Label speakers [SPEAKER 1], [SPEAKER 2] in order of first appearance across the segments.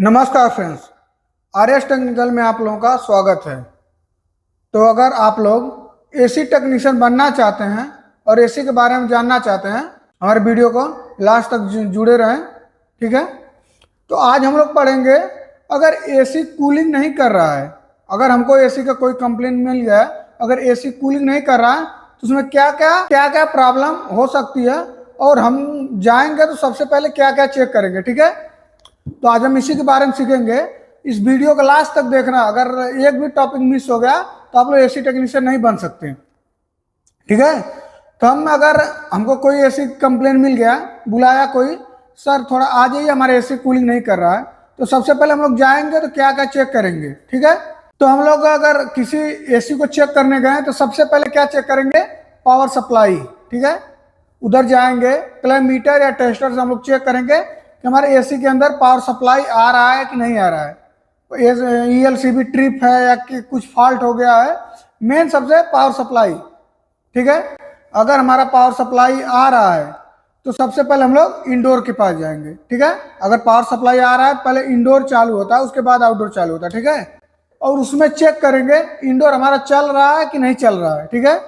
[SPEAKER 1] नमस्कार friends, RS technical में आप लोगों का स्वागत है। तो अगर आप लोग एसी टेक्नीशियन बनना चाहते हैं और एसी के बारे में जानना चाहते हैं, हमारे वीडियो को लास्ट तक जुड़े रहें, ठीक है। तो आज हम लोग पढ़ेंगे, अगर एसी कूलिंग नहीं कर रहा है, अगर हमको एसी का कोई कंप्लेंट मिल गया, अगर एसी कूलिंग नहीं कर रहा है तो उसमें क्या क्या प्रॉब्लम हो सकती है, और हम जाएंगे तो सबसे पहले क्या क्या चेक करेंगे, ठीक है। तो आज हम इसी के बारे में सीखेंगे। इस वीडियो को लास्ट तक देखना, अगर एक भी टॉपिक मिस हो गया तो आप लोग एसी टेक्नीशियन नहीं बन सकते, ठीक है। तो अगर हमको कोई ऐसी कंप्लेन मिल गया, बुलाया कोई, सर थोड़ा आ जाइए हमारे एसी कूलिंग नहीं कर रहा है, तो सबसे पहले हम लोग जाएंगे तो क्या क्या चेक करेंगे, ठीक है। तो हम लोग अगर किसी एसी को चेक करने गए तो सबसे पहले क्या चेक करेंगे, पावर सप्लाई, ठीक है। उधर जाएंगे, प्लग मीटर या टेस्टर से हम लोग चेक करेंगे कि हमारे एसी के अंदर पावर सप्लाई आ रहा है कि नहीं आ रहा है, ELCB ट्रिप है या कि कुछ फॉल्ट हो गया है। मेन सबसे पावर सप्लाई, ठीक है। अगर हमारा पावर सप्लाई आ रहा है तो सबसे पहले हम लोग इंडोर के पास जाएंगे, ठीक है। अगर पावर सप्लाई आ रहा है पहले इंडोर चालू होता है, उसके बाद आउटडोर चालू होता है, ठीक है। और उसमें चेक करेंगे इंडोर हमारा चल रहा है कि नहीं चल रहा है, ठीक है,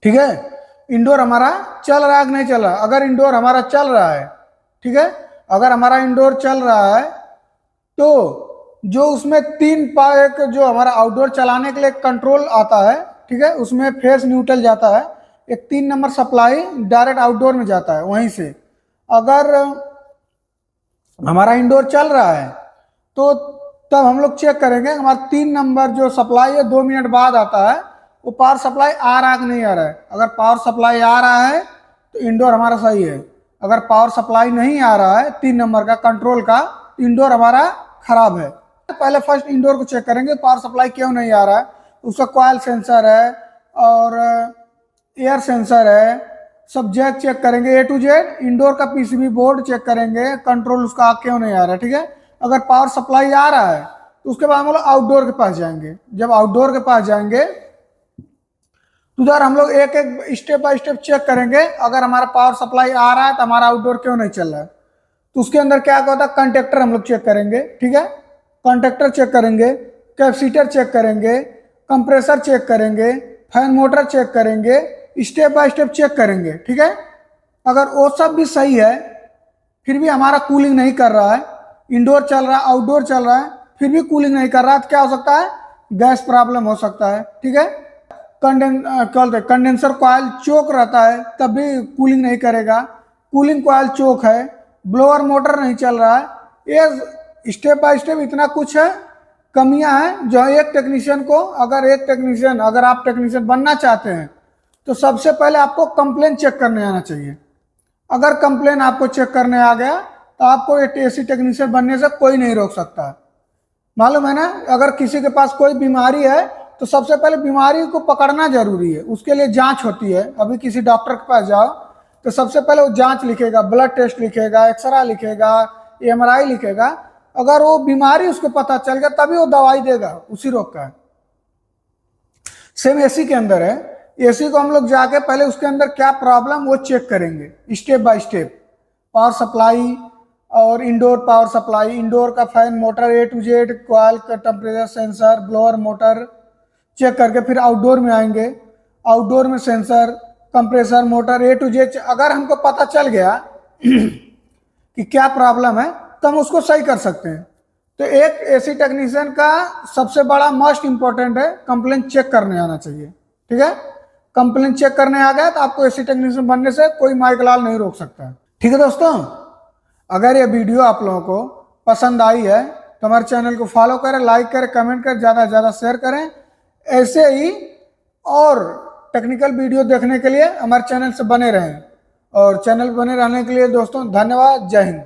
[SPEAKER 1] ठीक है। इंडोर हमारा चल रहा है कि नहीं चल रहा है। अगर इंडोर हमारा चल रहा है, ठीक है, अगर हमारा इंडोर चल रहा है तो जो उसमें एक जो हमारा आउटडोर चलाने के लिए कंट्रोल आता है, ठीक है, उसमें फेस न्यूट्रल जाता है, एक 3 नंबर सप्लाई डायरेक्ट आउटडोर में जाता है वहीं से। अगर हमारा इंडोर चल रहा है तो तब हम लोग चेक करेंगे हमारा 3 नंबर जो सप्लाई है 2 मिनट बाद आता है, वो पावर सप्लाई आ रहा है कि नहीं आ रहा है। अगर पावर सप्लाई आ रहा है तो इंडोर हमारा सही है। अगर पावर सप्लाई नहीं आ रहा है 3 नंबर का कंट्रोल का, इंडोर हमारा खराब है। पहले फर्स्ट इंडोर को चेक करेंगे पावर सप्लाई क्यों नहीं आ रहा है। उसका कॉइल सेंसर है और एयर सेंसर है, सब जैक चेक करेंगे, A to Z। इंडोर का PCB बोर्ड चेक करेंगे, कंट्रोल उसका क्यों नहीं आ रहा है, ठीक है। अगर पावर सप्लाई आ रहा है तो उसके बाद हम लोग आउटडोर के पास जाएंगे। जब आउटडोर के पास जाएंगे तो उधर हम लोग एक एक स्टेप बाय स्टेप चेक करेंगे। अगर हमारा पावर सप्लाई आ रहा है तो हमारा आउटडोर क्यों नहीं चल रहा है, तो उसके अंदर क्या होता है, कंडक्टर हम लोग चेक करेंगे, ठीक है। कंडक्टर चेक करेंगे, कैपेसिटर चेक करेंगे, कंप्रेसर चेक करेंगे, फैन मोटर चेक करेंगे, स्टेप बाय स्टेप चेक करेंगे, ठीक है। अगर वो सब भी सही है फिर भी हमारा कूलिंग नहीं कर रहा है, इंडोर चल रहा है आउटडोर चल रहा है फिर भी कूलिंग नहीं कर रहा है, तो क्या हो सकता है, गैस प्रॉब्लम हो सकता है, ठीक है। कंडेंसर कॉइल चोक रहता है तब भी कूलिंग नहीं करेगा, कूलिंग कॉइल चोक है, ब्लोअर मोटर नहीं चल रहा है। ये स्टेप बाय स्टेप इतना कुछ है, कमियां हैं जो एक टेक्नीशियन को, अगर आप टेक्नीशियन बनना चाहते हैं तो सबसे पहले आपको कंप्लेन चेक करने आना चाहिए। अगर कंप्लेन आपको चेक करने आ गया तो आपको एसी टेक्नीशियन बनने से कोई नहीं रोक सकता, मालूम है ना। अगर किसी के पास कोई बीमारी है तो सबसे पहले बीमारी को पकड़ना जरूरी है, उसके लिए जांच होती है। अभी किसी डॉक्टर के पास जाओ तो सबसे पहले वो जांच लिखेगा, ब्लड टेस्ट लिखेगा, एक्सरे लिखेगा, MRI लिखेगा। अगर वो बीमारी उसको पता चल गया तभी वो दवाई देगा उसी रोग का। सेम एसी के अंदर है, एसी को हम लोग जाके पहले उसके अंदर क्या प्रॉब्लम वो चेक करेंगे step by step. Power supply और इंडोर पावर सप्लाई, इंडोर का fan motor A to Z, coil का temperature sensor, blower motor check करके फिर आउटडोर में आएंगे। आउटडोर में sensor, compressor, motor A to Z अगर हमको पता चल गया कि क्या प्रॉब्लम है तो हम उसको सही कर सकते हैं। तो एक एसी टेक्नीशियन का सबसे बड़ा मस्ट इंपॉर्टेंट है कंप्लेन चेक करने आना चाहिए, ठीक है। कंप्लेन चेक करने आ गया तो आपको एसी टेक्नीशियन बनने से कोई माइकलाल नहीं रोक सकता, ठीक है दोस्तों। अगर ये वीडियो आप लोगों को पसंद आई है तो हमारे चैनल को फॉलो करें, लाइक करें, कमेंट करें, ज़्यादा से ज़्यादा शेयर करें। ऐसे ही और टेक्निकल वीडियो देखने के लिए हमारे चैनल से बने रहें। और चैनल बने रहने के लिए दोस्तों धन्यवाद। जय हिंद।